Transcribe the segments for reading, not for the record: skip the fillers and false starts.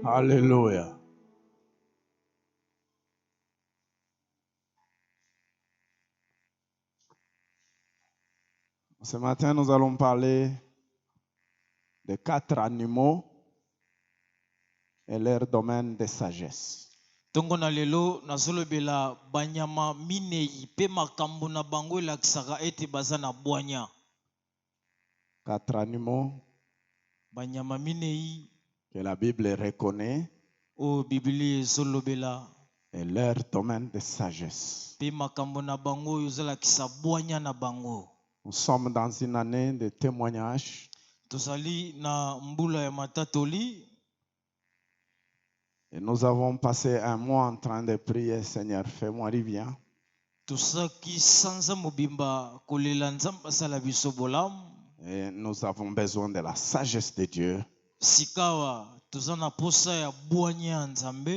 Alléluia. Ce matin, nous allons parler de 4 animaux et leur domaine de sagesse. Tongo na lelo nazolobela banyama minei pe makambo na bango elakisaka ete baza na bwanya. 4 animaux Banyama minei que la Bible reconnaît o Biblia ezolobela et leur domaine de sagesse. pe makambo na bango ezolakisa bwanya na bango. Nous sommes dans une année de témoignage. Tozali na mbula ya matatoli. Et nous avons passé un mois en train de prier, Seigneur, fais-moi du bien. Tosaki sanza mobimba kolela nzamba sala biso bolamu. Et nous avons besoin de la sagesse de Dieu. Sikawa tozana posa ya bwanya nzambe.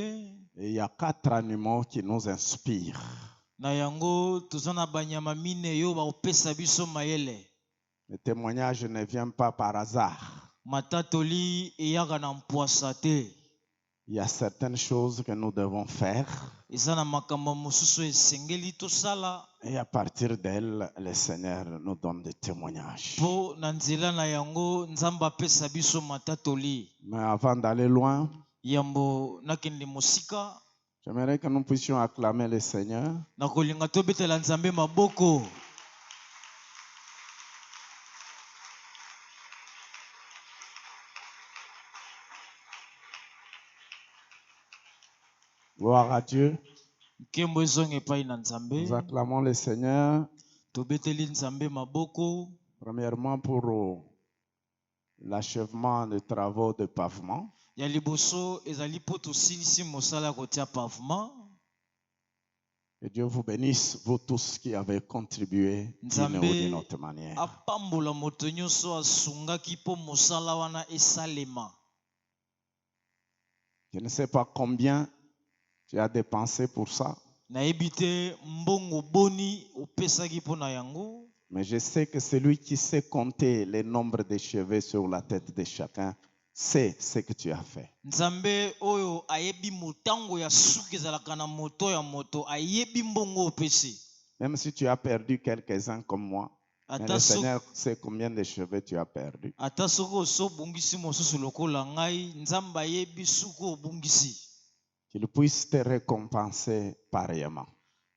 Et il y a 4 animaux qui nous inspirent. Na yango tozana banyama mine yo ba opesa biso mayele. Le témoignage ne vient pas par hasard. Matatoli eyaka na mpwasa te. Il y a certaines choses que nous devons faire. Ezana makambo mosusu esengeli tosala. Et à partir d'elles, le Seigneur nous donne des témoignages. Po na nzela na yango nzamba pesa biso matatoli. Mais avant d'aller loin, Yambo nakende mosika. j'aimerais que nous puissions acclamer le Seigneur. Na kolinga tobetela nzambe maboko. Gloire à Dieu. Nkembo ezonga epai na nzambe. Nous acclamons le Seigneur. Tobeteli nzambe maboko. Premièrement pour l'achèvement des travaux de pavement. Ya liboso ezali po tosilisi mosala kotia pavement. Que Dieu vous bénisse, vous tous qui avez contribué d'une ou d'une autre manière. Apambola moto nyonso asungaki po mosala wana esalema. Je ne sais pas combien tu as dépensé pour ça. Nayebi te mbongo boni opesaki po na yango. Mais je sais que celui qui sait compter le nombre de cheveux sur la tête de chacun sait ce que tu as fait. Nzambe oyo ayebi motango ya suki ezalaka na moto ya moto ayebi mbongo opesi. Même si tu as perdu quelques-uns comme moi, mais le Seigneur sait combien de cheveux tu as perdu. Ata soko so bungisi mosusu lokola ngai nzamba ayebi suko obungisi. Qu'il puisse te récompenser pareillement.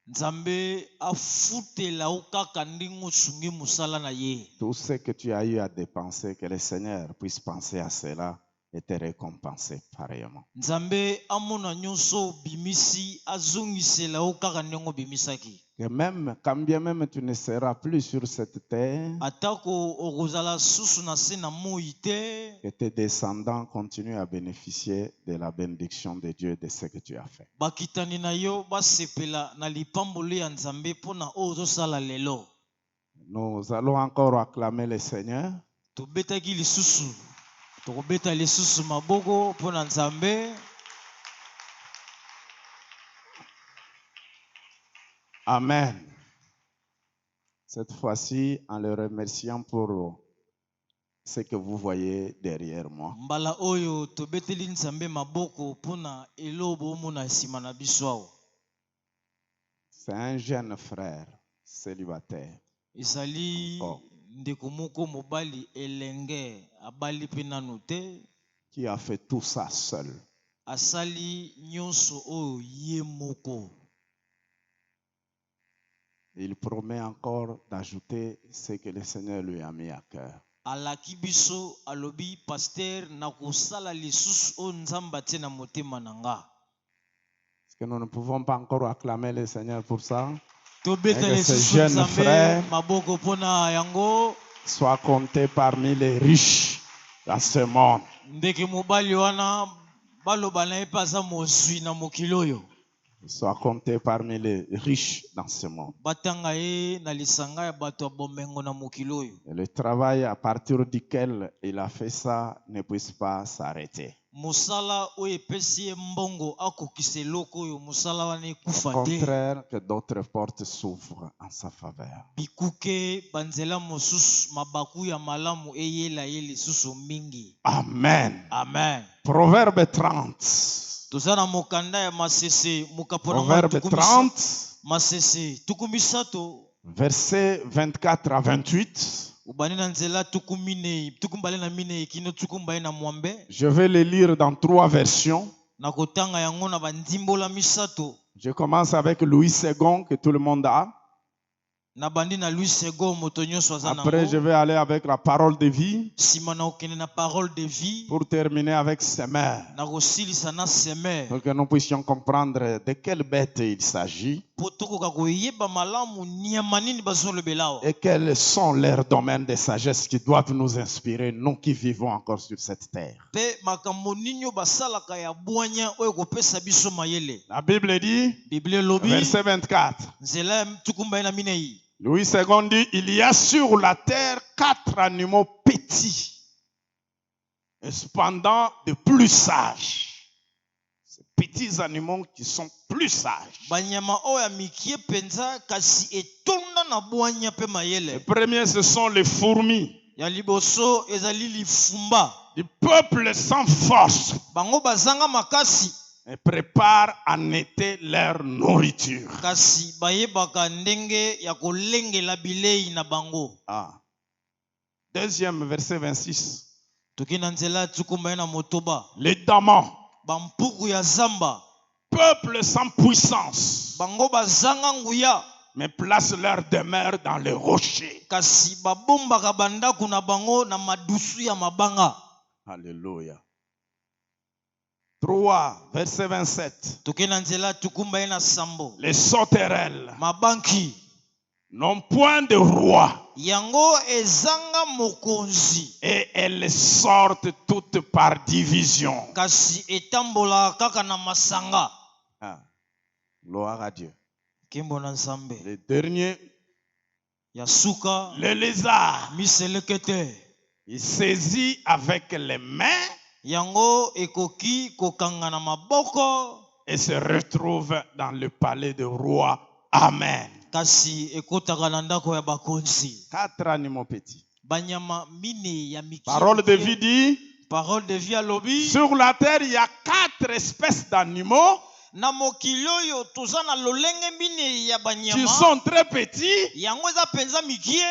Nzambe afutela okaka ndingo sungi musala na ye. Tout ce que tu as eu à dépenser, que le Seigneur puisse penser à cela et te récompenser pareillement. Nzambe amona nyonso bimisi azongisela okaka ndingo bimisaki. Que même, quand bien même tu ne seras plus sur cette terre, atako okozala susu na se na moi te. Que tes descendants continuent à bénéficier de la bénédiction de Dieu de ce que tu as fait. Bakitani na yo basepela na lipamboli ya Nzambe pona ozosala lelo. Nous allons encore acclamer le Seigneur. Tobetaki lisusu. Tokobeta lisusu maboko pona Nzambe. Amen. Cette fois-ci, en le remerciant pour ce que vous voyez derrière moi. Mbala oyo tobeteli Nzambe maboko pona elobo mona sima na biso. C'est un jeune frère célibataire. Ezali ndeko moko mobali elenge abali pe nanu te. Qui a fait tout ça seul. Asali nyonso oyo ye moko. Il promet encore d'ajouter ce que le Seigneur lui a mis à cœur. Alaki biso alobi pasteur na kosala lisusu o nzamba te na motema nanga. Est-ce que nous ne pouvons pas encore acclamer le Seigneur pour ça? Que ce jeune frère soit compté parmi les riches dans ce monde. soit compté parmi les riches dans ce monde. batanga ye na lisanga ya bato ya bomengo na mokili oyo. Et le travail à partir duquel il a fait ça ne puisse pas s'arrêter. Mosala oyo epesi ye mbongo akokisa eloko oyo mosala wana Au ekufa te. contraire, que d'autres portes s'ouvrent en sa faveur. Bikuke banzela mosusu mabaku ya malamu eyela ye lisusu mingi. Amen. Amen. Proverbe 30. Toza na mokanda ya masese mokapona Proverbe 30, masese tukumisato versets 24 à 28. ubani na nzela tukumine tukumbale na mine kino tukumbaye na mwambe. Je vais les lire dans 3 versions. Na kotanga yango na bandimbola misato. Je commence avec Louis II, que tout le monde a. Na bandi na Louis II moto nyonso aza nango. Après, je vais aller avec la parole de vie. Sima na okende na parole de vie. Pour terminer avec Semer. Na kosilisa na Semer. Pour que nous puissions comprendre de quelle bête il s'agit. Potokoka koyeba malamu nyama nini bazolobela awa. Et quels sont leurs domaines de sagesse qui doivent nous inspirer, nous qui vivons encore sur cette terre. Pe makambo nini basalaka ya bwanya oyo kopesa biso mayele. La Bible dit, Bible lobi, verset 24. Nzela tukumbaye na minei. Louis II dit, il y a sur la terre 4 animaux petits et cependant de plus sages. Ces petits animaux qui sont plus sages. Banyama oya mikie penza kasi etonda na bwanya pe mayele. Les premiers, ce sont les fourmis. Ya liboso ezali lifumba. Du peuple sans force. Bango bazanga makasi. Et préparent en été leur nourriture. Kasi bayebaka ndenge ya kolengela bilei na bango. Deuxième verset 26. Tukina nzela tukumbaye na motoba. Les damans. Bampuku ya zamba. Peuple sans puissance. Bango bazanga nguya. Mais placent leur demeure dans les rochers. Kasi babombaka bandaku na bango na madusu ya mabanga. Alléluia. 3, verset 27. Tukina nzela tukumbaye na sambo. Les sauterelles. Mabanki. N'ont point de roi. Yango ezanga mokonzi. Et elles sortent toutes par division. Kasi etambola kaka na masanga. Gloire à Dieu. Kimbo na nzambe. Le dernier. Yasuka. Le lézard. Miselekete. Il saisit avec les mains. Yango ekoki kokanga na maboko. Et se retrouve dans le palais du roi. Amen. Kasi ekotaka na ndako ya bakonzi. 4 animaux petits. Banyama mine ya miki. Parole de vie dit. Parole de vie à lobi. Sur la terre, il y a 4 espèces d'animaux. Na mokili oyo toza na lolenge mine ya banyama. Qui sont très petits. Yango eza penza mikie.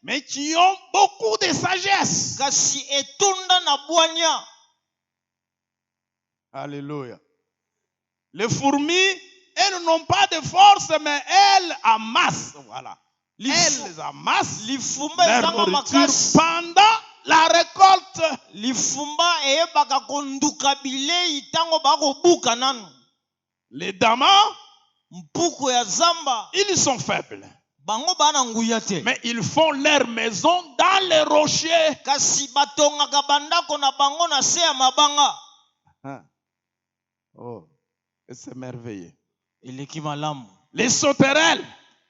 Mais qui ont beaucoup de sagesse. Kasi etonda na bwanya. Alléluia. Les fourmis, elles n'ont pas de force, mais elles amassent. Voilà. Elles amassent leur nourriture pendant la récolte. Lifumba eyebaka konduka bilei tango bako buka nanu. Les damans, mpuku ya zamba, ils sont faibles. Bango bana nguya te. Mais ils font leur maison dans les rochers. Kasi batongaka bandako na bango na se ya mabanga. Oh, c'est merveilleux. Les sauterelles,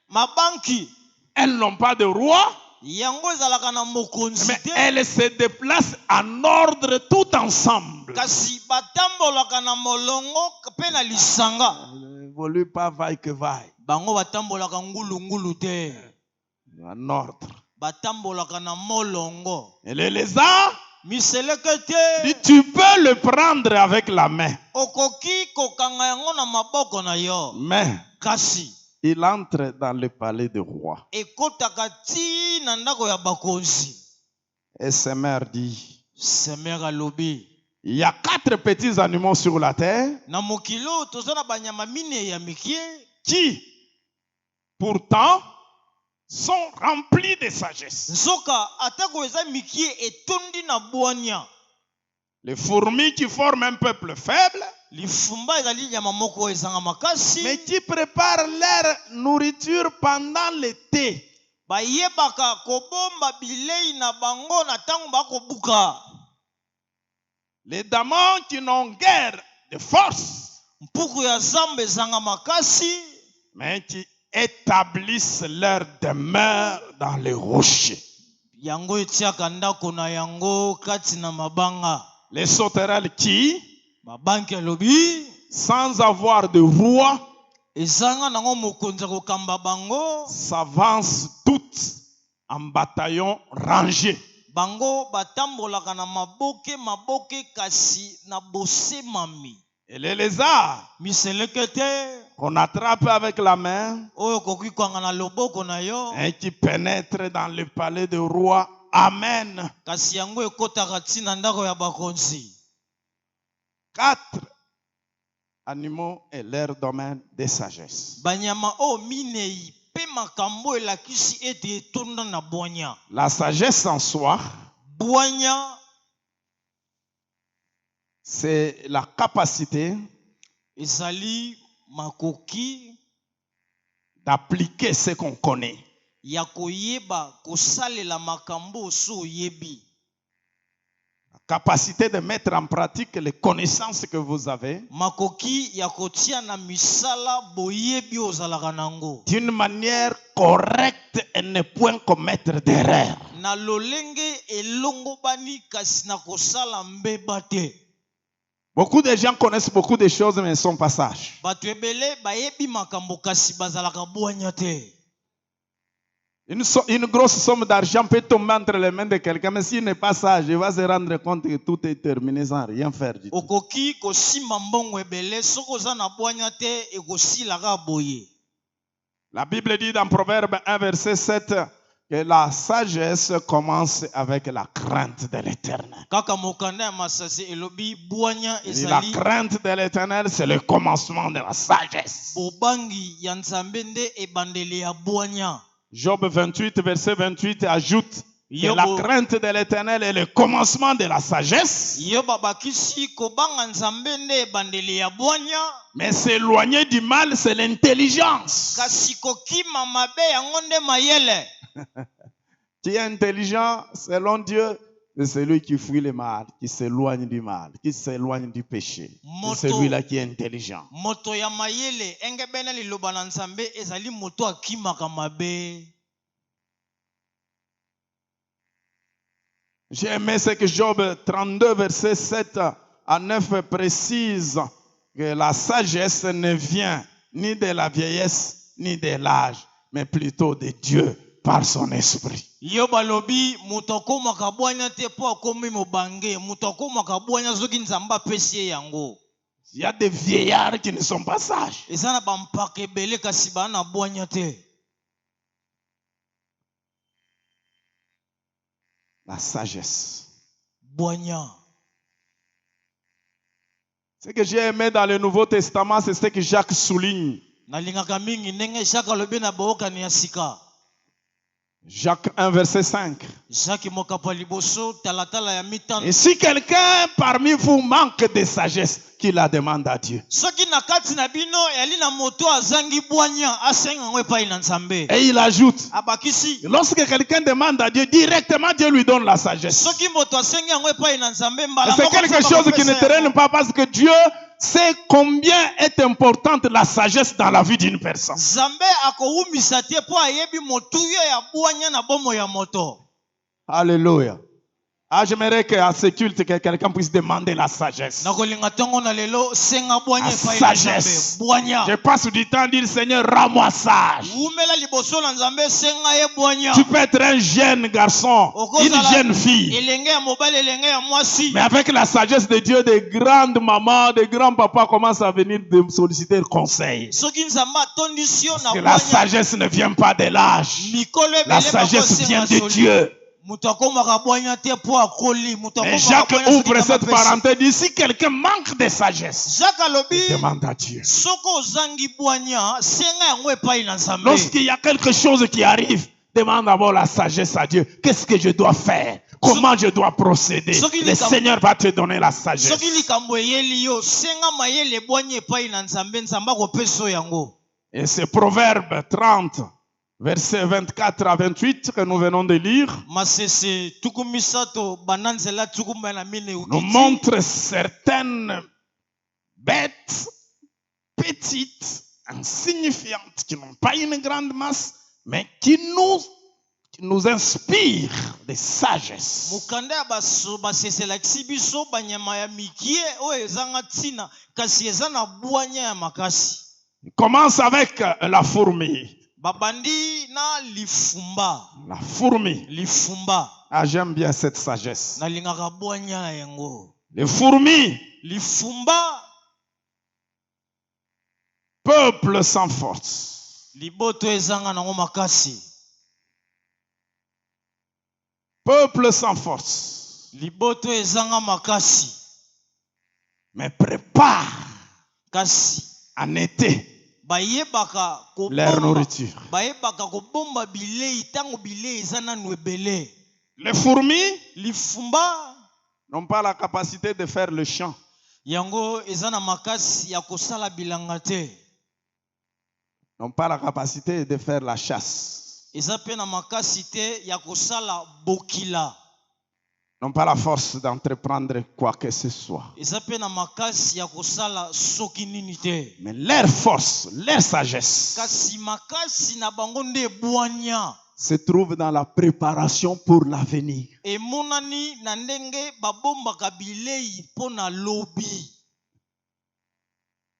mabanki, elles n'ont pas de roi. Yango ezalaka na mokonzi te. Mais elles se déplacent en ordre tout ensemble. Kasi batambolaka na molongo pe na lisanga. Ne évolue pas vaille que vaille. Bango batambolaka ngulu ngulu te. En ordre. Batambolaka na molongo. Et les lézards, miselekete, tu peux le prendre avec la main. Okoki kokanga yango na maboko na yo. Mais kasi il entre dans le palais du roi. Ekotaka ti na ndako ya bakonzi. Et Semer dit, Semer alobi, il y a 4 petits animaux sur la terre. Na mokilo tozana banyama mine ya mikie qui pourtant sont remplis de sagesse. Nzoka atako eza mikie etondi na bwanya. Les fourmis qui forment un peuple faible, lifumba ezali nyama moko ezanga makasi, mais qui préparent leur nourriture pendant l'été. Bayebaka kobomba bilei na bango na tango bakobuka. Les damans qui n'ont guère de force, mpuku ya zambe zanga makasi, mais qui établissent leur demeure dans les rochers. yango etiaka ndako na yango kati na mabanga. Les sauterelles qui, Mabanki lobi, sans avoir de roi, ezanga nango mokonzi kokamba bango, s'avancent toutes en bataillon rangé. bango batambolaka na maboke kasi na bosemami. Et les lézards Miselekete qu'on attrape avec la main oyo koki kwanga na loboko na yo, et qui pénètrent dans le palais du roi. Amen. kasi yango ekotaka ntina ndako ya bakonzi. 4 animaux et leur domaine de sagesse. Banyama o minei pe makambo elakisi ete etonda na bwanya. La sagesse en soi, Bwanya c'est la capacité ezali makoki d'appliquer ce qu'on connaît. ya koyeba kosalela makambo so yebi. La capacité de mettre en pratique les connaissances que vous avez Makoki ya kotia na misala boyebi ozalaka nango. d'une manière correcte et ne point commettre d'erreur. Na lolenge elongo bani kasi na kosala mbeba te. Beaucoup de gens connaissent beaucoup de choses mais ne sont pas sages. Bato ebele bayebi makambo kasi bazalaka bwanya te. Une grosse somme d'argent peut tomber entre les mains de quelqu'un, mais s'il n'est pas sage, il va se rendre compte que tout est terminé sans rien faire du tout. Okoki kosimba mbongo ebele soko oza na bwanya te ekosilaka boye. La Bible dit dans Proverbe 1 verset 7 que la sagesse commence avec la crainte de l'Éternel. Kaka mokanda ya masase elobi bwanya Et la ezali crainte de l'Éternel, c'est le commencement de la sagesse. bobangi ya nzambe nde ebandeli ya bwanya. Job 28 verset 28 ajoute que la Yobo crainte de l'Éternel est le commencement de la sagesse, Yoba bakisi kobanga nzambe nde ebandeli ya bwanya, mais s'éloigner du mal, c'est l'intelligence. kasi kokima mabe yango nde mayele. Qui est intelligent selon Dieu, c'est celui qui fuit le mal, qui s'éloigne du mal, qui s'éloigne du péché. C'est celui-là qui est intelligent. Moto ya mayele engebena liloba na nzambe ezali moto akimaka mabe. J'ai aimé ce que Job 32 verset 7 à 9 précise que la sagesse ne vient ni de la vieillesse ni de l'âge, mais plutôt de Dieu par son esprit. Yoba lobi moto akomaka bwanya te po akomi mobange, moto akomaka bwanya soki nzambe apesi ye yango. Il y a des vieillards qui ne sont pas sages. Eza na bampaka ebele kasi baa na bwanya te. La sagesse. Bwanya. Ce que j'ai aimé dans le Nouveau Testament, c'est ce que Jacques souligne. Nalingaka mingi ndenge Jacques alobi na bookani ya sika. Jacques 1 verset 5. Jacques mokapa liboso talatala ya mitano. Et si quelqu'un parmi vous manque de sagesse, qu'il la demande à Dieu. Soki na kati na bino yali na moto azangi bwanya asenga ngo epai na nzambe. Et il ajoute, Abakisi. lorsque quelqu'un demande à Dieu, directement Dieu lui donne la sagesse. Soki moto asengi ngo epai na nzambe mbala. C'est quelque chose qui ne traîne pas parce que Dieu sait combien est importante la sagesse dans la vie d'une personne. Nzambe akowumisa te po ayebi motuyo ya bwanya na bomo ya moto. Alléluia. Ah, j'aimerais qu'à ce culte, que quelqu'un puisse demander la sagesse. La sagesse. Je passe du temps à dire, Seigneur, rends-moi sage. Tu peux être un jeune garçon, une jeune fille. Mais avec la sagesse de Dieu, des grandes mamans, des grands papas commencent à venir solliciter le conseil. Parce que la sagesse ne vient pas de l'âge. La sagesse vient de Dieu. Et Jacques ouvre cette parenthèse, dit si quelqu'un manque de sagesse, il demande à Dieu. Lorsqu'il y a quelque chose qui arrive, demande d'abord la sagesse à Dieu. Qu'est-ce que je dois faire? Comment je dois procéder? Le Seigneur va te donner la sagesse. Et c'est Proverbe 30. Verset 24 à 28 que nous venons de lire nous montre certaines bêtes petites, insignifiantes, qui n'ont pas une grande masse, mais qui nous inspirent de sagesse. Il commence avec la fourmi. La fourmi. Ah, j'aime bien cette sagesse. Les fourmis. Peuple sans force. Peuple sans force. Mais prépare en été leur nourriture. Les fourmis n'ont pas la capacité de faire le champ. N'ont pas la capacité de faire la chasse. N'ont pas la force d'entreprendre quoi que ce soit. Mais leur force, leur sagesse se trouve dans la préparation pour l'avenir.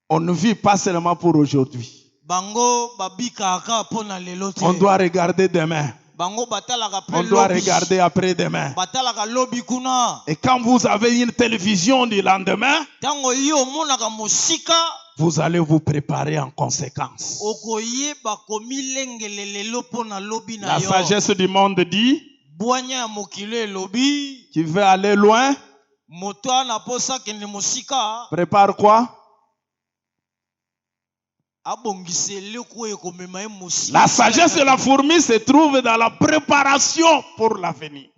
On ne vit pas seulement pour aujourd'hui. On doit regarder demain. On doit regarder après-demain. Et quand vous avez une télévision du lendemain, vous allez vous préparer en conséquence. La sagesse du monde dit, tu veux aller loin, prépare quoi? La sagesse de la fourmi se trouve dans la préparation pour l'avenir.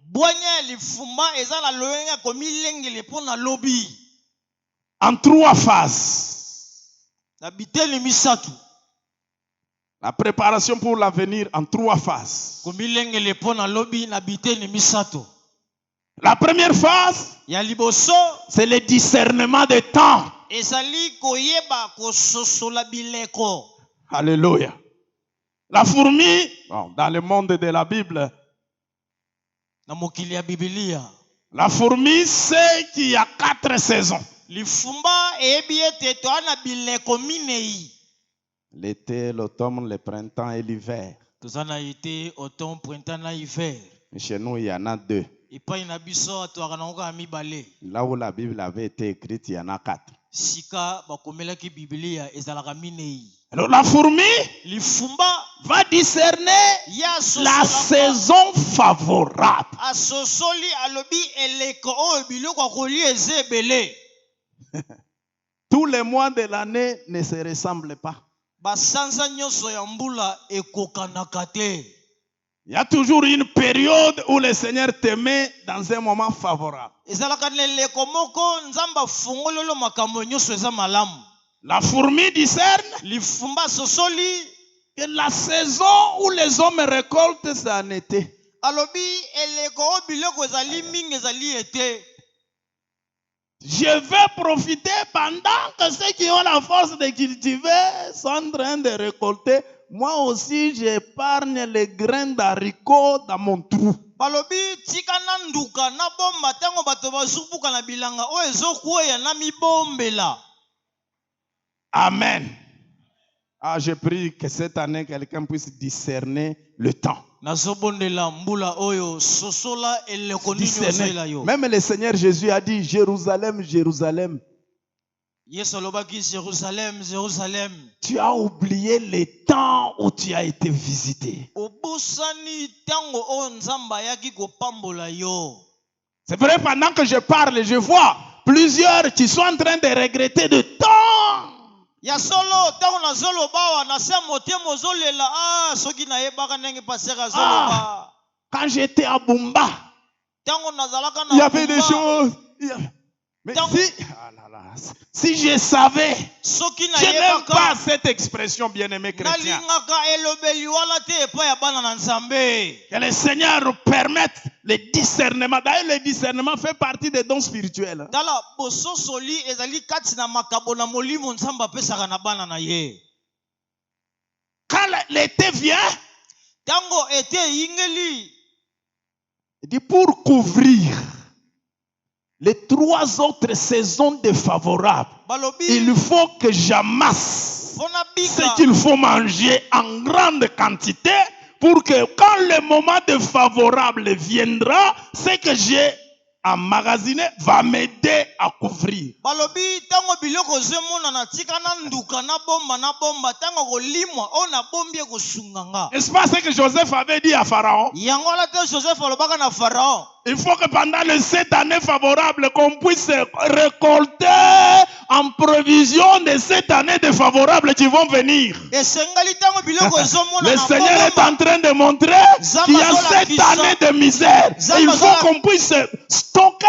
En 3 phases. La préparation pour l'avenir en 3 phases. La première phase, c'est le discernement des temps. Alléluia. La fourmi, dans le monde de la Bible, la fourmi sait qu'il y a 4 saisons. L'été, l'automne, le printemps et l'hiver. Mais chez nous, il y en a 2. Là où la Bible avait été écrite, il y en a 4. Alors la fourmi va discerner la saison favorable. Tous les mois de l'année ne se ressemblent pas. Il y a toujours une période où le Seigneur te met dans un moment favorable. La fourmi discerne que la saison où les hommes récoltent, c'est en été. Je vais profiter pendant que ceux qui ont la force de cultiver sont en train de récolter. Moi aussi, j'épargne les grains d'haricots dans mon trou. Amen. Ah, je prie que cette année, quelqu'un puisse discerner le temps. Discerner. Même le Seigneur Jésus a dit, Jérusalem, Jérusalem. Jérusalem, Jérusalem. Tu as oublié les temps où tu as été visité. C'est vrai, pendant que je parle, je vois plusieurs qui sont en train de regretter le temps. Quand j'étais à Bumba, il y avait des choses. Mais si je savais, je n'aime pas cette expression, bien-aimé chrétien. Que le Seigneur nous permette le discernement. D'ailleurs, le discernement fait partie des dons spirituels. Quand l'été vient, il dit pour couvrir les 3 autres saisons défavorables, il faut que j'amasse ce qu'il faut manger en grande quantité pour que quand le moment défavorable viendra, ce que j'ai emmagasiné va m'aider à couvrir. N'est-ce pas ce que Joseph avait dit à Pharaon? Il faut que pendant les 7 années favorables, qu'on puisse récolter en provision de 7 années défavorables qui vont venir. Le Seigneur est en train de montrer qu'il y a 7 années de misère. Et il faut qu'on puisse stocker,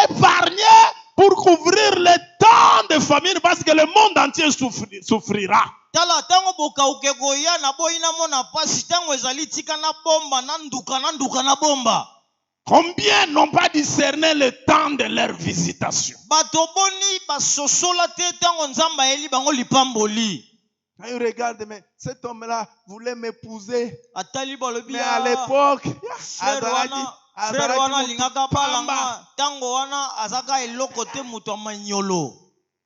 épargner pour couvrir le temps de famine parce que le monde entier souffrira. Combien n'ont pas discerné le temps de leur visitation? Quand ils regardent, mais cet homme-là voulait m'épouser. Mais à l'époque,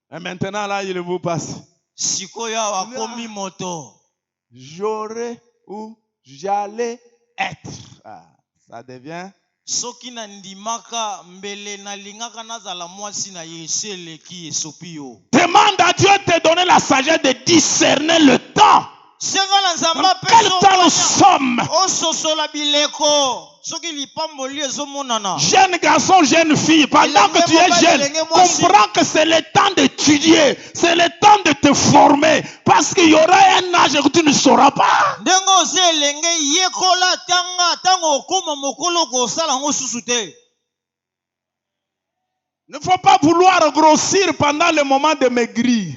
et maintenant là, il vous passe. J'aurais ou j'allais être. Ça devient. Demande à Dieu de te donner la sagesse de discerner le temps. Dans quel temps nous sommes? Jeune garçon, jeune fille, pendant que tu es jeune, comprends que c'est le temps d'étudier, c'est le temps de te former, parce qu'il y aura un âge que tu ne sauras pas. Il ne faut pas vouloir grossir pendant le moment de maigrir.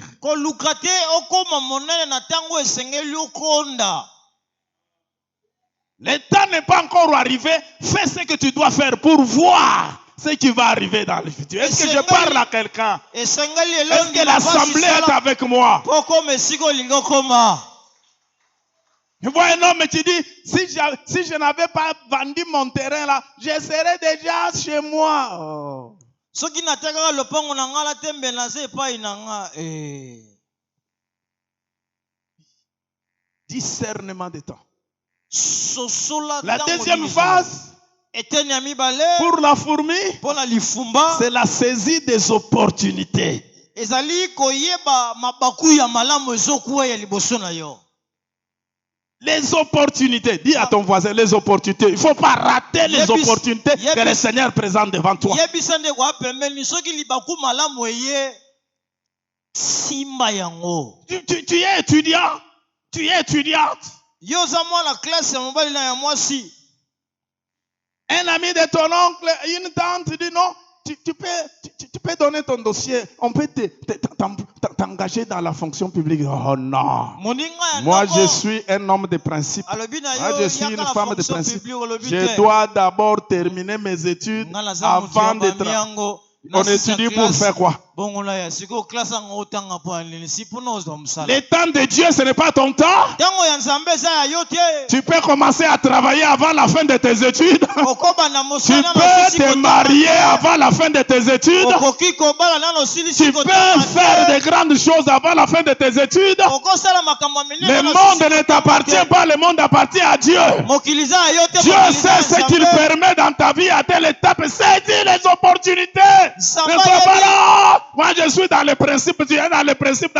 Le temps n'est pas encore arrivé. Fais ce que tu dois faire pour voir ce qui va arriver dans le futur. Est-ce que je parle à quelqu'un? Est-ce que l'assemblée est avec moi? Tu vois un homme qui dit, si je n'avais pas vendu mon terrain là, je serais déjà chez moi. Oh. Discernement de temps. La deuxième phase pour la fourmi, c'est la saisie des opportunités. Les opportunités, dis à ton voisin les opportunités. Il ne faut pas rater les opportunités que le Seigneur présente devant toi. Tu es étudiant, tu es étudiante. Un ami de ton oncle, une tante dit non, tu peux donner ton dossier, on peut t'engager dans la fonction publique. Oh non. Moi, je suis un homme de principe. Moi, je suis une femme de principe. Je dois d'abord terminer mes études avant de travailler. On étudie pour faire quoi? Le temps de Dieu, ce n'est pas ton temps. Tu peux commencer à travailler avant la fin de tes études. Tu peux te marier avant la fin de tes études. Tu peux faire de grandes choses avant la fin de tes études. Le monde ne t'appartient pas, le monde appartient à Dieu. Dieu sait ce qu'il permet dans ta vie à telle étape. Saisis les opportunités. Ne sois pas là. Moi, je suis dans les principes. Tu es dans les principes,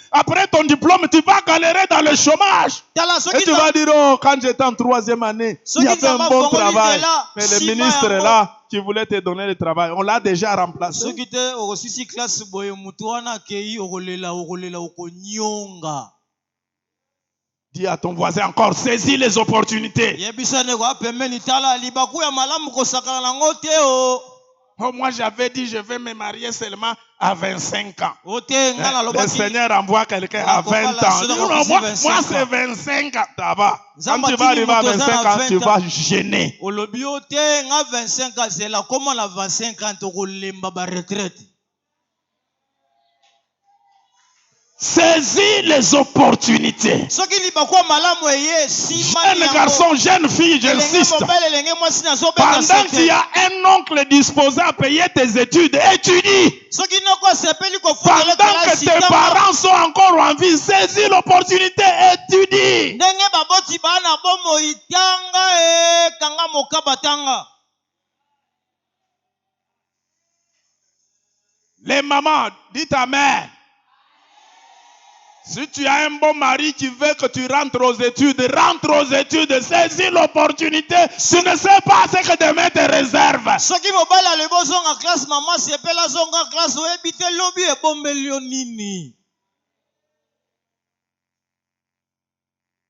Après ton diplôme, tu vas galérer dans le chômage. Et tu vas dire, oh, quand j'étais en 3e année, il y avait un bon travail. Mais le ministre est là qui voulait te donner le travail. On l'a déjà remplacé. Dis à ton voisin encore, saisis les opportunités. Oh, moi, j'avais dit, je vais me marier seulement à 25 ans. Le Seigneur envoie quelqu'un à 20 ans. Non, moi c'est 25 ans. Ça va. Quand tu vas arriver à 25 ans, tu vas gêner. Saisis les opportunités. Jeune garçon, jeune fille, j'insiste. Pendant qu'il y a un oncle disposé à payer tes études, étudie. Pendant que tes parents sont encore en vie, saisis l'opportunité, étudie. Les mamans, dites amen. Si tu as un bon mari qui veut que tu rentres aux études, saisis l'opportunité. Tu ne sais pas ce que demain te réserve.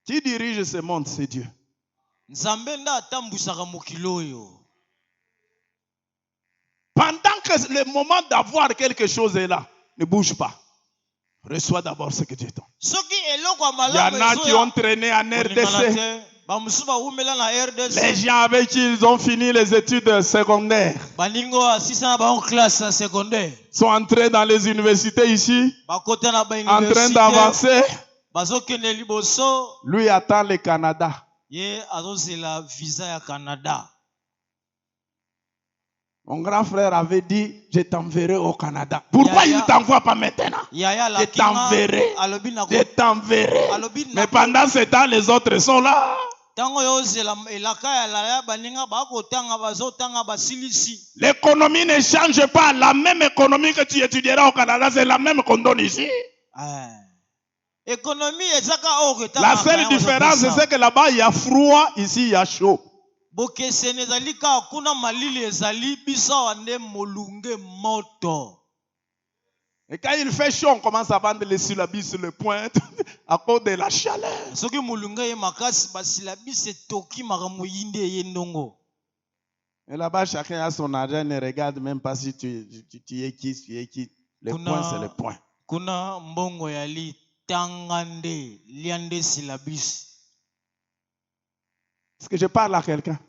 Qui dirige ce monde, c'est Dieu. Pendant que le moment d'avoir quelque chose est là, ne bouge pas. Reçois d'abord ce que Dieu donne. Il y en a qui ont traîné en RDC. Les gens avec qui ils ont fini les études secondaires sont entrés dans les universités ici, en train d'avancer. Lui attend le Canada. Mon grand frère avait dit, je t'enverrai au Canada. Pourquoi il ne t'envoie pas maintenant? Je t'enverrai. Mais pendant ce temps, les autres sont là. L'économie ne change pas. La même économie que tu étudieras au Canada, c'est la même qu'on donne ici. La seule différence, c'est que là-bas, il y a froid, ici, il y a chaud. Et quand il fait chaud, on commence à vendre les syllabes sur le point à cause de la chaleur. Et là-bas, chacun a son argent, ne regarde même pas si tu es qui. Le point, c'est le point. Est-ce que je parle à quelqu'un?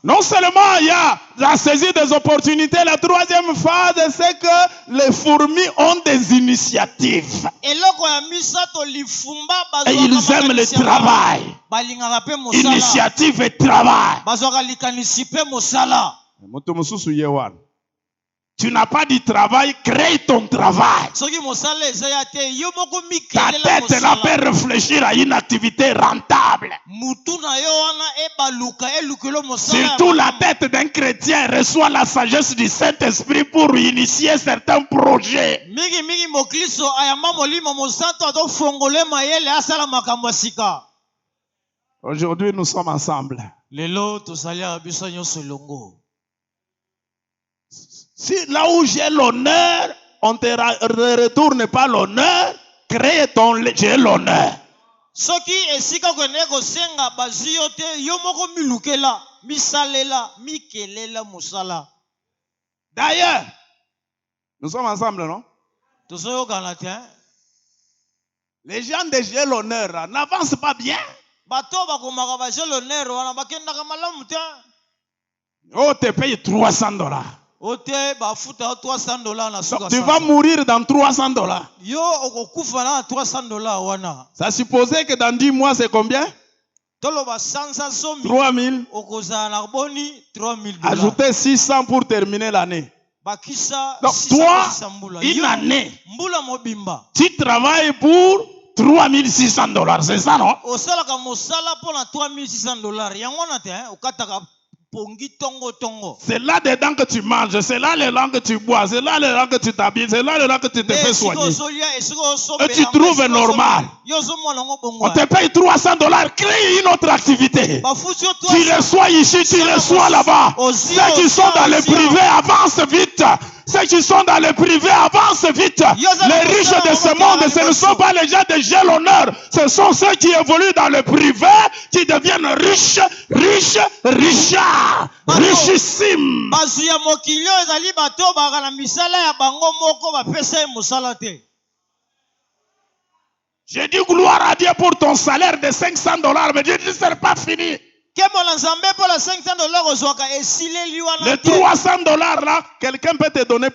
Non seulement il y a la saisie des opportunités, la troisième phase, c'est que les fourmis ont des initiatives. Et ils aiment le travail. Initiative et travail. Tu n'as pas du travail, crée ton travail. Ta tête là peut réfléchir à une activité rentable. Surtout la tête d'un chrétien reçoit la sagesse du Saint-Esprit pour initier certains projets. Aujourd'hui, nous sommes ensemble. Si là où j'ai l'honneur, on ne te retourne pas l'honneur, crée j'ai l'honneur. D'ailleurs, nous sommes ensemble, non? Les gens de j'ai l'honneur n'avancent pas bien. Oh, te paye $300. Donc, tu vas mourir dans $300. Ça supposait que dans 10 mois, c'est combien? 3000. Ajoutez 600 pour terminer l'année. Donc, toi, une année, tu travailles pour $3600. C'est ça, non? C'est là-dedans que tu manges, c'est là-dedans que tu bois, c'est là-dedans que tu t'habilles, c'est là-dedans que tu te fais soigner. Et tu trouves normal. On te paye $300, crée une autre activité. Tu reçois ici, tu reçois là-bas. Ceux qui sont dans le privé avancent vite. Ceux qui sont dans le privé avancent vite. Les riches de ce monde, ce ne sont pas les gens de l'honneur. Ce sont ceux qui évoluent dans le privé qui deviennent riches, richards, richissimes. J'ai dit gloire à Dieu pour ton salaire de $500, mais Dieu dit, ce n'est pas fini. Les $300 là, quelqu'un peut te donner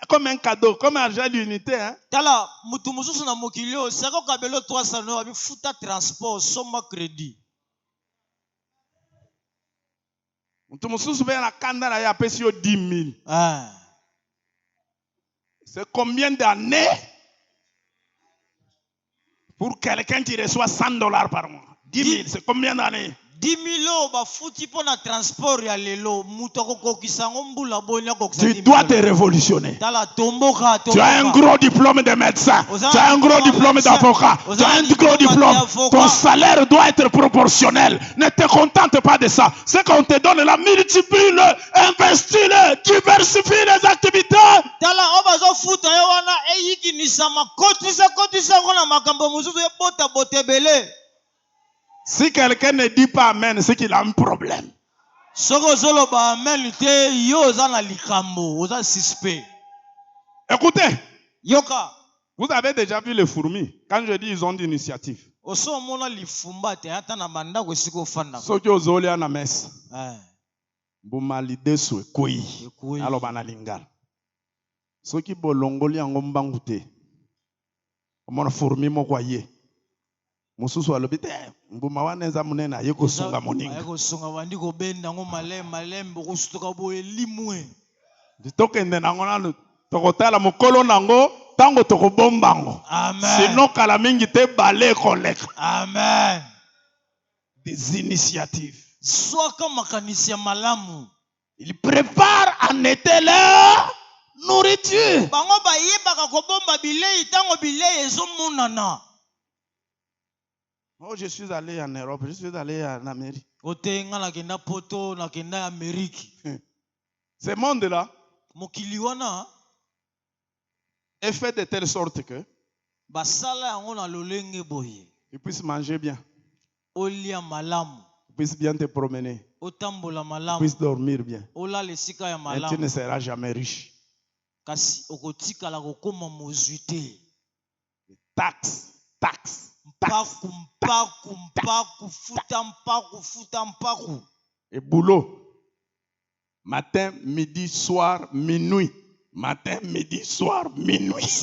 comme un cadeau, comme un argent d'unité. Hein? C'est combien d'années pour quelqu'un qui reçoit $100 par mois? 10 000, c'est combien d'années? 10 000 bafuti pour le transport ya lelo. Tu dois te révolutionner. Tu as un gros diplôme de médecin. Tu as un gros diplôme d'avocat. Tu as un gros diplôme. Ton salaire doit être proportionnel. Ne te contente pas de ça. Ce qu'on te donne là, multiplie-le, investis-le, diversifie les activités. Si quelqu'un ne dit pas amen, c'est qu'il a un problème. Écoutez, vous avez déjà vu les fourmis. Quand je dis ils ont d'initiative. Soki ozolia na messe. Bumalide su ekoi. Aloba na lingala. Soki bolongoli yango mbangu te. Omona fourmi moko ye. Mususu alobite mbuma waneza munena yeko sunga moninga. Yeko sunga wandi ko benda ngo malem bokustuka boye limwe. Ditokende nango na tokotala mukolo nango tango tokobombango. Amen. Sinon kala mingi te balé koleka. Amen. Des initiatives. Soit comme makanisia malamu. Il prépare en été leur nourriture. Bango ba yebaka ko bomba bilei tango bilei ezomunana. Oh, je suis allé en Europe, je suis allé en Amérique. Ce monde-là est fait de telle sorte que tu puisses manger bien, tu puisses bien te promener, tu puisses dormir bien. Et tu ne seras jamais riche. Taxes. Et boulot. Matin, midi, soir, minuit. Matin, midi, soir, minuit.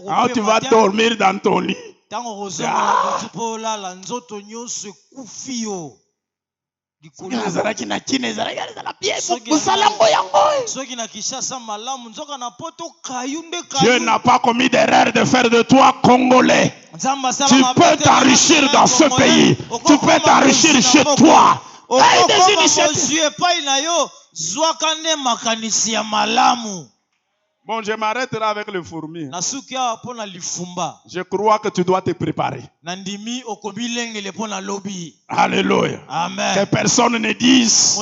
Ah, tu vas dormir dans ton lit. Dieu n'a pas commis d'erreur de faire de toi Congolais. Tu peux t'enrichir dans ce pays. Tu peux t'enrichir chez toi. Des initiatives. Bon, je m'arrête là avec le fourmi. Je crois que tu dois te préparer. Alléluia. Amen. Que personne ne dise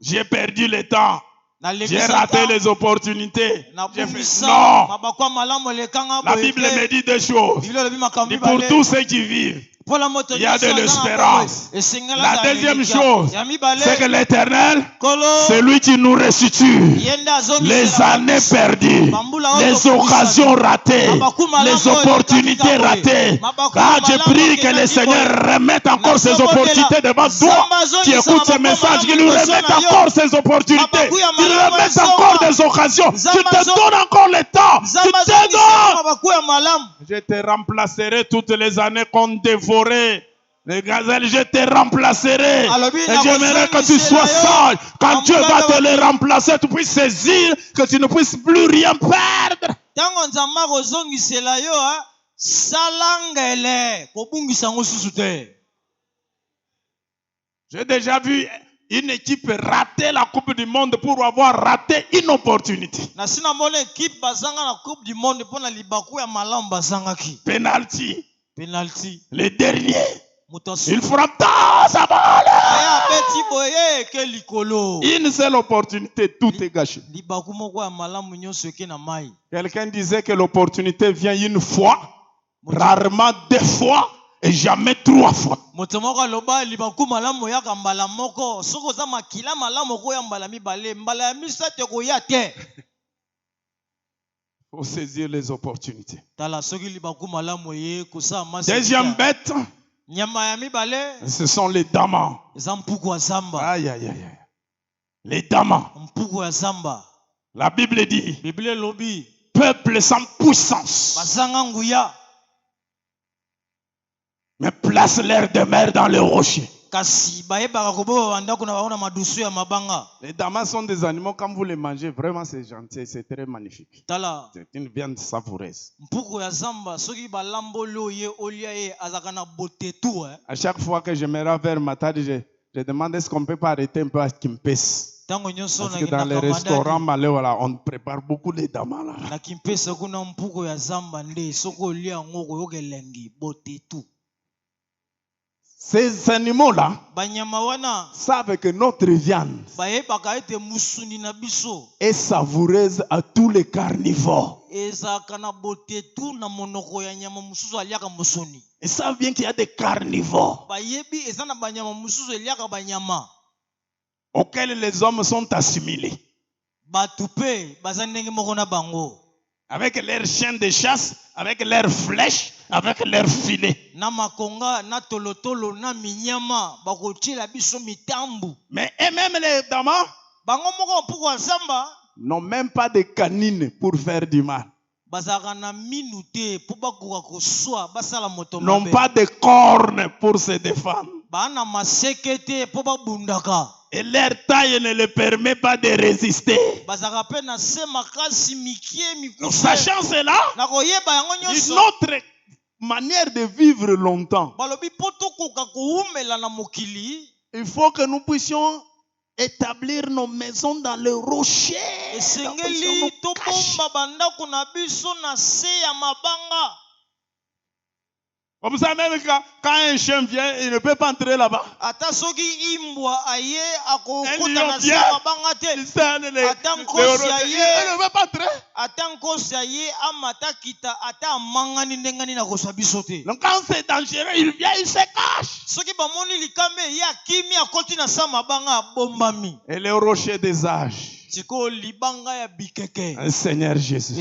j'ai perdu le temps. J'ai raté les opportunités. J'ai fait non. La Bible me dit deux choses. Et pour tous ceux qui vivent, il y a de l'espérance. La deuxième chose, c'est que l'Éternel, c'est lui qui nous restitue les années perdues, les occasions ratées, les opportunités ratées. Ah, je prie que le Seigneur remette encore ces opportunités devant toi qui écoute ce message, qu'il lui remette encore ces opportunités, qu'il lui remette encore des occasions. Tu te donnes encore le temps. Tu te donnes. Je te remplacerai toutes les années qu'on dévore. Les gazelles, je te remplacerai. Et j'aimerais que tu sois sage. Quand Dieu va te les remplacer, tu puisses saisir que tu ne puisses plus rien perdre. J'ai déjà vu une équipe rater la Coupe du Monde pour avoir raté une opportunité. Penalty. Le dernier. Il frappe ça va aller. Une seule opportunité, tout est gâché. Quelqu'un disait que l'opportunité vient une fois, rarement 2 fois et jamais 3 fois. Il faut saisir les opportunités. Deuxième bête, ce sont les damas. Aïe, aïe, aïe. Les damas. La Bible dit, peuple sans puissance, mais place leur demeure dans le rocher. Les damas sont des animaux, quand vous les mangez, vraiment c'est gentil, c'est très magnifique. C'est une viande savoureuse. À chaque fois que je me rends vers ma table, je demande est-ce qu'on ne peut pas arrêter un peu à Kimpes. Parce que dans les restaurants malais, voilà, on prépare beaucoup les damas là. Ces animaux-là savent que notre viande est savoureuse à tous les carnivores. Ils savent bien qu'il y a des carnivores auxquels les hommes sont assimilés. Avec leurs chiens de chasse, avec leurs flèches, avec leurs filets. Mais même les damas n'ont même pas de canines pour faire du mal. N'ont pas de cornes pour se défendre. Et leur taille ne les permet pas de résister. Nous sachant cela, notre manière de vivre longtemps, il faut que nous puissions établir nos maisons dans le rocher. Comme ça, même quand un chien vient, il ne peut pas entrer là-bas. Un lion vient, il ne veut pas entrer. Donc quand c'est dangereux, il vient, il se cache. Et le rocher des âges, un Seigneur Jésus.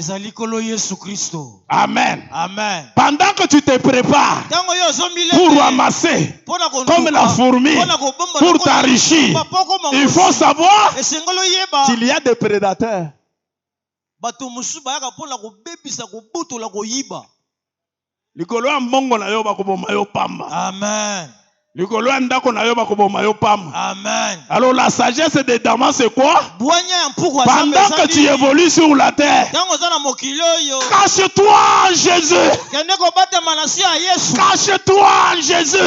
Amen. Amen. Pendant que tu te prépares pour ramasser comme la fourmi, pour t'enrichir, il faut savoir qu'il y a des prédateurs. Amen. Amen. Alors la sagesse des damas c'est quoi? Pendant que tu évolues sur la terre, cache-toi en Jésus. Cache-toi en Jésus.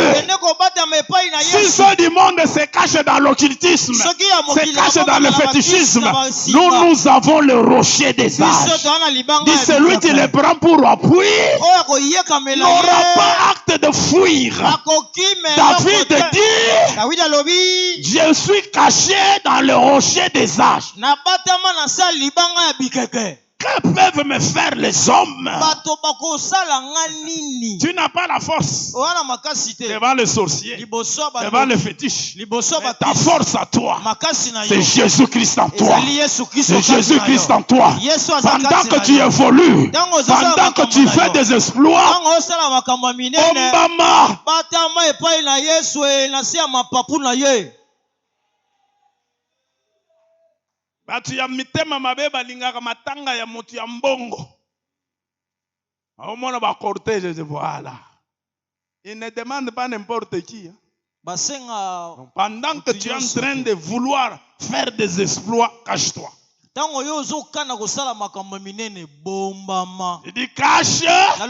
Si ceux du monde se cachent dans l'occultisme, se cachent dans le fétichisme, nous avons le rocher des âges. Dit celui qui le prend pour appui n'aura pas acte de fuir. David dit, je suis caché dans le rocher des âges. Que peuvent me faire les hommes? Tu n'as pas la force devant le sorcier, devant le fétiche. Mais ta force à toi, c'est Jésus-Christ en toi. C'est Jésus-Christ en toi. Pendant que tu évolues, pendant que tu fais des exploits, batu ya mitema mabe balingaka matanga ya motu ya mbongo. Aomona ba cortège, voilà. Il ne demande pas n'importe qui. Pendant que tu es en train de vouloir faire des exploits, cache-toi. Il dit cache-toi.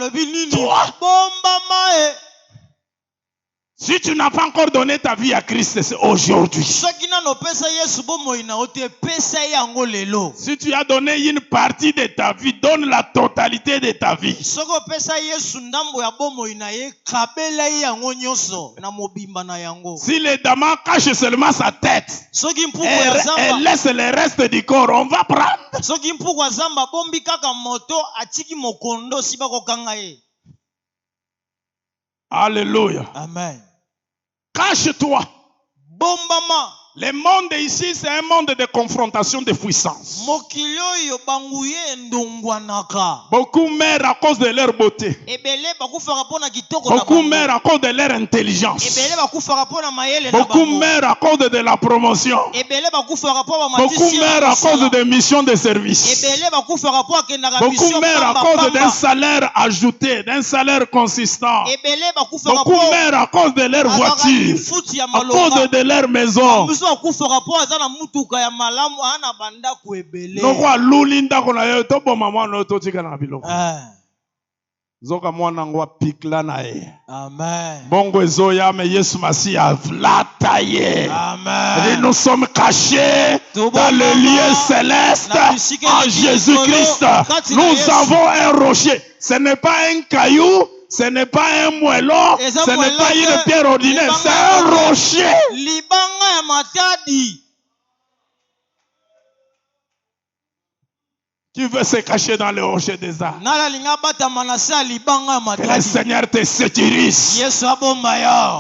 Si tu n'as pas encore donné ta vie à Christ, c'est aujourd'hui. Si tu as donné une partie de ta vie, donne la totalité de ta vie. Si les damas cachent seulement sa tête et laisse le reste du corps, on va prendre. Alléluia. Amen. Cache-toi. Le monde ici, c'est un monde de confrontation de puissance. Beaucoup meurent à cause de leur beauté. Beaucoup meurent à cause de leur intelligence. Beaucoup meurent à cause de la promotion. Beaucoup meurent à cause de missions de service. Beaucoup meurent à cause d'un salaire ajouté, d'un salaire consistant. Beaucoup meurent à cause de leur voiture, à cause de leur maison. Amen. Bongo ezoya mais Yesu Masi a vlataye. Amen. Nous sommes cachés dans le lieu céleste en Jésus-Christ. Nous avons un rocher. Ce n'est pas un caillou, ce n'est pas un moellon, ce n'est pas une pierre ordinaire, c'est un rocher. Qui veut se cacher dans le rocher des arts? Que le Seigneur te sécurise.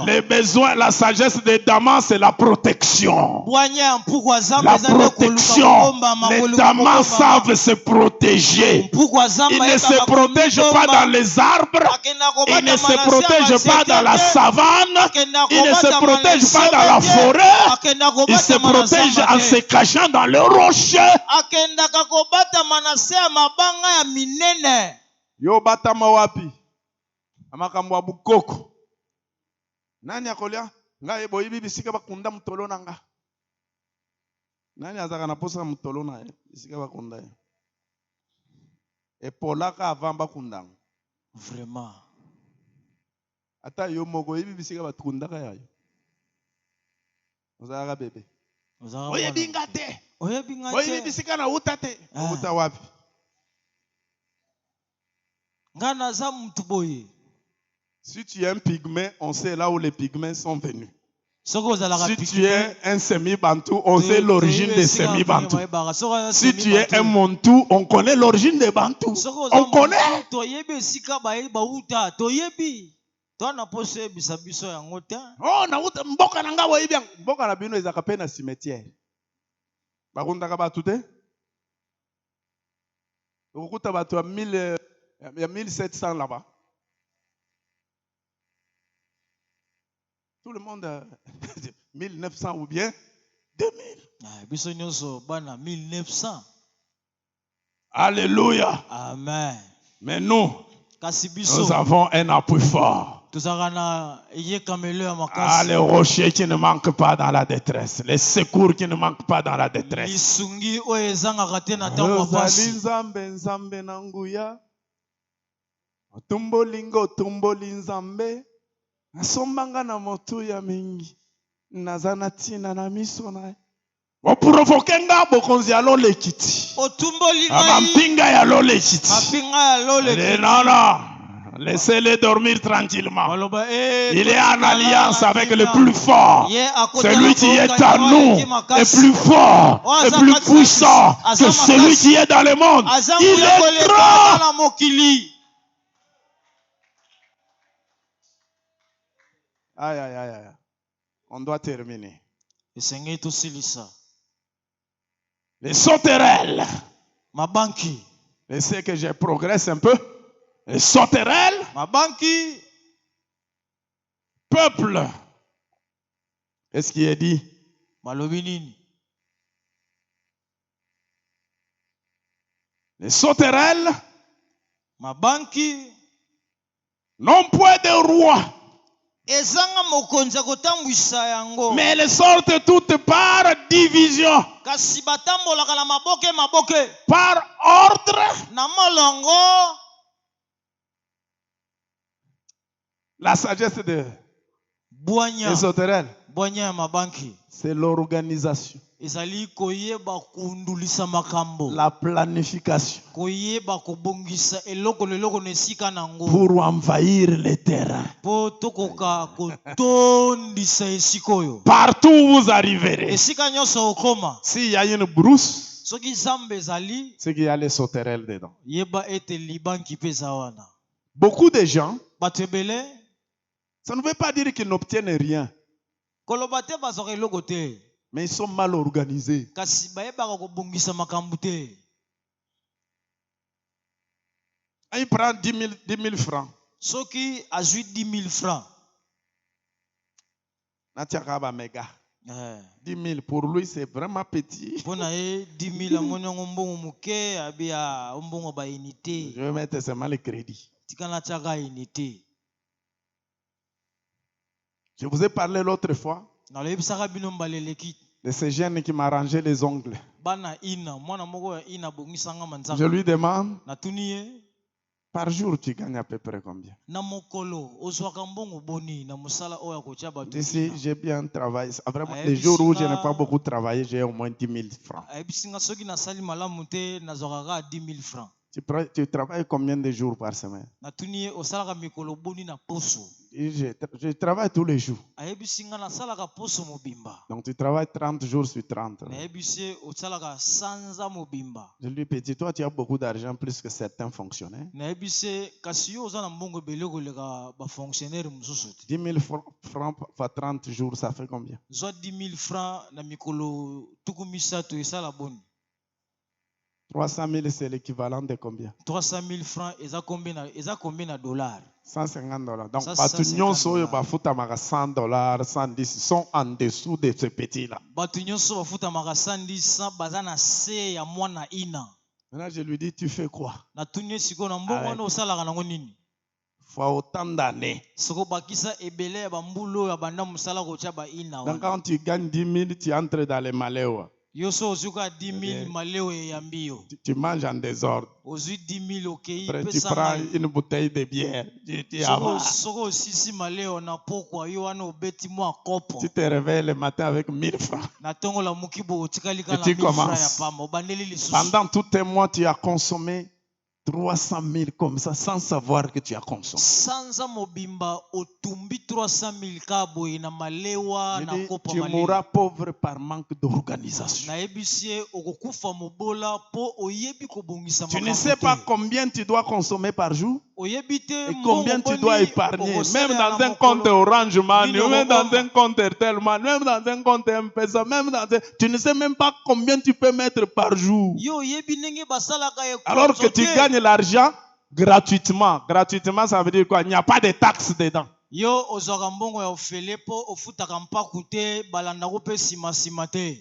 Les besoins, la sagesse de Damas, c'est la protection. La protection. Les Damas savent se protéger. Ils ne se protègent pas dans les arbres. Ils ne se protègent pas dans la savane. Ils ne se protègent pas dans la forêt. Ils se protègent en se cachant dans le rocher. Yo batama wapi amakambo ya bukoko nani akolia ngai boyibi bisika bakunda mutolo nanga nani azaka na posa mutolo na bisika bakunda epolaka avant bakunda Vraiment. ata yo moko yibi bisika bakundaka yayo ozaka bebe oyebi ngate oyebi bisika na utate uta wapi. Si tu es un pygmée, on sait là où les pygmées sont venus. Si tu es un semi-bantou, on sait l'origine des semi-bantous. Si tu es un montou, on connaît l'origine des bantous. On connaît. Oh, na mboka nanga wa ibia. Mboka na bino ezaka pe na cimetière. Bakundaka batu te. Okuta batu ya 1700 là-bas. Tout le monde a 1900 ou bien 2000. Alléluia. Amen. Mais nous avons un appui fort. Ah, les rochers qui ne manquent pas dans la détresse. Les secours qui ne manquent pas dans la détresse. Asombanga na motu ya mingi nazana tina na miso na o provokenga bokonzi alo lekiti amampinga ya lo lekiti non laissez-les dormir tranquillement. Il est en alliance avec le plus fort. Celui qui est en nous est plus fort et plus puissant que celui qui est dans le monde. Il est grand. Aïe, aïe, aïe, aïe. On doit terminer. Les sauterelles. Ma banque. Laissez que je progresse un peu. Les sauterelles. Ma banque. Peuple. Qu'est-ce qui est dit? Malobinini. Les sauterelles. Ma banque. Non point de roi. Mais elles sortent toutes par division. Par ordre. La sagesse de Bwanya. Sauterelles, Bwanya ya mabanki. c'est l'organisation, Ezali koyeba kundulisa makambo. la planification Koyeba kobongisa eloko leloko nesika nango. pour envahir les terrains. Po tokoka kotondisa esikoyo. Partout où vous arriverez, Esika nyonso okoma. s'il y a une brousse, Soki zambe ezali, c'est qu'il y a les sauterelles dedans. yeba ete libanki pe zawana. Beaucoup de gens, Bato ebele, ça ne veut pas dire qu'ils n'obtiennent rien, koloba te bazwaka eloko te. mais ils sont mal organisés. Kasi bayebaka kobongisa makambo te. Il prend 10 000 francs. Soki azwi 10 000 francs. Natiakaba méga. 10 000 pour lui, c'est vraiment petit. Pona ye 10 000 amoni yango mbongo muke abia mbongo ba unité. Je vais mettre seulement le crédit. Tikana tiaka unité. Je vous ai parlé l'autre fois Naloyebisaka bino mbaleleki. de ces jeunes qui m'arrangeaient les ongles. Bana ina mwana moko ya ina bongisanga manzaka. Je lui demande, Natuni ye par jour, tu gagnes à peu près combien? na mokolo ozwaka mbongo boni na musala oya kotia bato. Ici, j'ai bien travaillé. Vraiment, les jours où je n'ai pas beaucoup travaillé, j'ai au moins 10 000 francs. Ayebisinga soki nasali malamu te nazwaka 10 000 francs. Tu travailles combien de jours par semaine? Natuni ye osalaka mikolo boni na poso. Je travaille tous les jours. Ayebisinga nasalaka poso mobimba. Donc tu travailles 30 jours sur 30. Nayebisi osalaka sanza mobimba. Je lui ai dit, toi tu as beaucoup d'argent plus que certains fonctionnaires. Nayebisi kasi yo oza na mbongo ebele koleka bafonctionnaire mosusu te. 10 000 francs fois 30 jours, ça fait combien? Zwa 10 000 francs na mikolo tuku misato esala boni. 300 000, c'est l'équivalent de combien? 300 000 francs eza combien na dollars? 150 $. Donc, Ça, Batu 150 Nyonso, $. Bafutamaka 100 $, 110, sont en dessous de ce petit-là. Bato nyonso bafutamaka 110 baza na se ya mwana ina. Maintenant, je lui dis, tu fais quoi? Natuni siko na mbongo wana osalaka nango nini? Faut autant d'années. Soko bakisa ebele ya bambulu ya banda musala kotia ba ina wana. Donc, quand tu gagnes 10 000, tu entres dans les malheurs. Yoso ozuka 10 000 malewe ya mbio. Tu manges en désordre. Ozu 10 000 okei. Après, tu prends une bouteille de bière. Soko sisi maleo na pokwa yo wana obeti mwa kopo. Tu te réveilles le matin avec 1000 francs. Na tongo la mukibo otikalika na 1000 francs ya pamba. Obandeli lisusu. Pendant tout un mois, tu as consommé 300 000 comme ça, sans savoir que tu as consommé. Sanza mobimba otumbi 300 000 kabo ina malewa na kopo tu mourras pauvre par manque d'organisation. Na ebisie okokufa mobola po oyebi kobongisa makambo. Tu ne sais pas combien tu dois consommer par jour et combien tu dois épargner, même dans un compte Orange Money, même dans un compte Airtel Money, même dans un compte M-Pesa, tu ne sais même pas combien tu peux mettre par jour. Alors que tu gagnes l'argent gratuitement. Gratuitement, ça veut dire quoi? Il n'y a pas de taxes dedans. Yo ozwaka mbongo ya ofele po ofutaka mpaku te balanda ko pe sima te.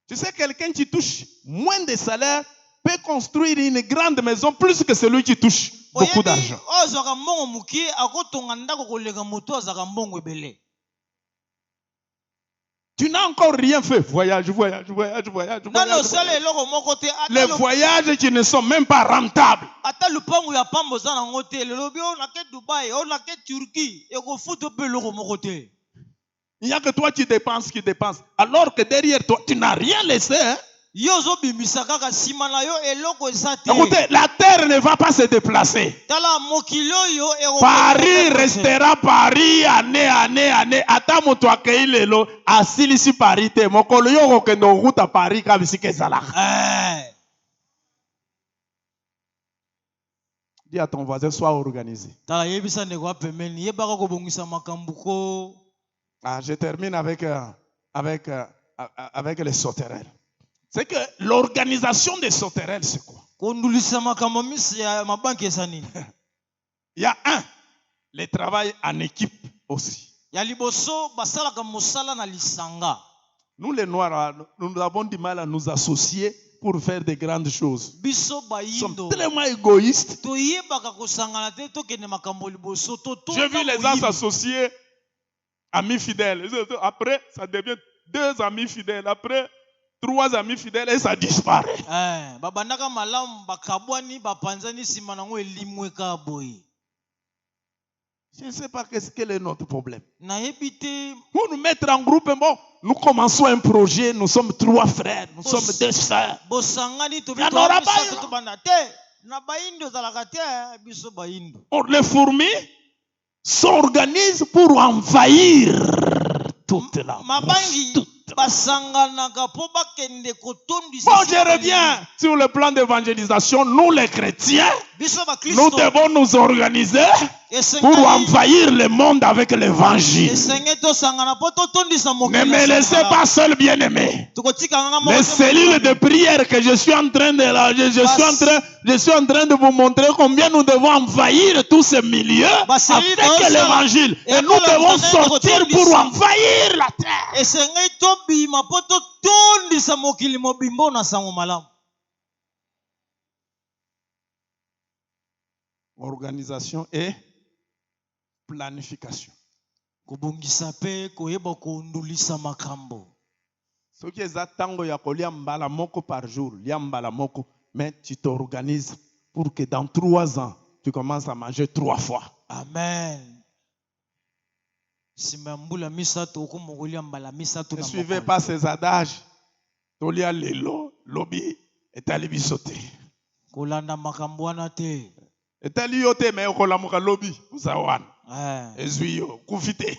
Tu sais, quelqu'un qui touche moins de salaire peut construire une grande maison plus que celui qui touche beaucoup d'argent. Ozwaka mbongo muki akotonga ndako koleka moto azaka mbongo ebele. Tu n'as encore rien fait. Voyage. Les voyages qui ne sont même pas rentables. Il n'y a que toi qui dépenses. Alors que derrière toi, tu n'as rien laissé. Hein? Écoutez, la terre ne va pas se déplacer. Paris restera Paris année. Atamo to akei lelo asilisi Paris te. Mokolo yo ko no route à Paris ka bisike zala. Dis à ton voisin, sois organisé. Je termine avec les sauterelles. C'est que l'organisation des sauterelles, c'est quoi? Il y a le travail en équipe aussi. Nous les Noirs, nous avons du mal à nous associer pour faire de grandes choses. Nous sommes tellement égoïstes. J'ai vu les gens s'associer, amis fidèles. Après, ça devient 2 amis fidèles. Après, 3 amis fidèles et ça disparaît. Je ne sais pas quel est notre problème. nayebi te Pour nous mettre en groupe, bon, nous commençons un projet, nous sommes 3 frères, nous sommes 2 sœurs. bosangani Il y en aura pas, hein. tobanda te na bayindo ozalaka te biso bayindo. Les fourmis s'organisent pour envahir toute la mabangi basanganaka po bakende kotondisa. Bon, je reviens sur le plan d'évangélisation. Nous, les chrétiens, biso nous bakristo devons nous organiser pour envahir le monde avec l'évangile. esenge tosangana po totondisa Ne mokili. me laissez pas seul, bien-aimé. tokotikanga Les cellules de prière que je suis en train de vous montrer combien nous devons envahir tous ces milieux avec l'évangile. Et nous devons sortir pour envahir la terre. esenge tobima po totondisa mokili mobimba na sango malamu. Organisation et planification. Kobongisa pe koyeba kondulisa makambo. Ce qui est tango ya kolia mbala moko par jour, lia mbala moko, mais tu t'organises pour que dans 3 ans, tu commences à manger 3 fois. Amen. Simambula misato okomokolia mbala misato Ne na suivez mokolo. pas ces adages. Tolia lelo, lobi, etali bisote. Kolanda makambo wana te. Etali yote, mais okolamuka lobi, uzawana. Eh. Ezuyo, kufite.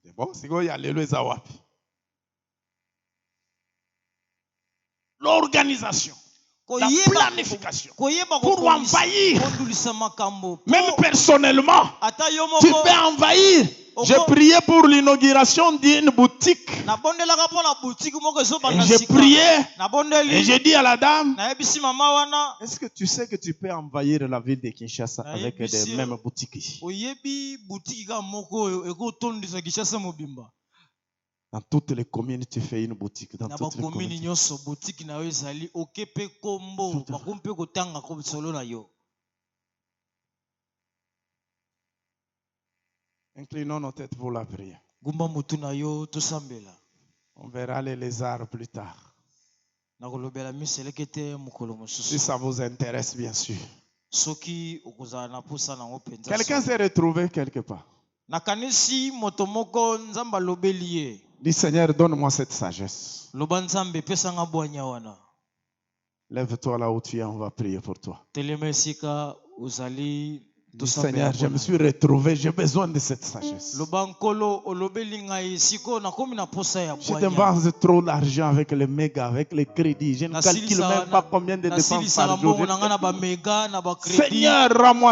C'est bon, c'est quoi, il y a lelo ezawapi. L'organisation, la planification, pour envahir. Même personnellement, tu peux envahir. J'ai prié pour l'inauguration d'une boutique. Et j'ai prié et j'ai dit à la dame, est-ce que tu sais que tu peux envahir la ville de Kinshasa avec les mêmes boutiques ici? Dans toutes les communes, tu fais une boutique. Dans toutes les communes. Inclinons nos têtes pour la prière. On verra les lézards plus tard. Si ça vous intéresse, bien sûr. Quelqu'un s'est retrouvé quelque part. Dis Seigneur, donne-moi cette sagesse. Lève-toi là où tu es, on va prier pour toi. Dis Seigneur, je me suis retrouvé, j'ai besoin de cette sagesse. Je dépense trop d'argent avec les mégas, avec les crédits. Je ne calcule même pas combien de dépenses par jour. Seigneur, rends-moi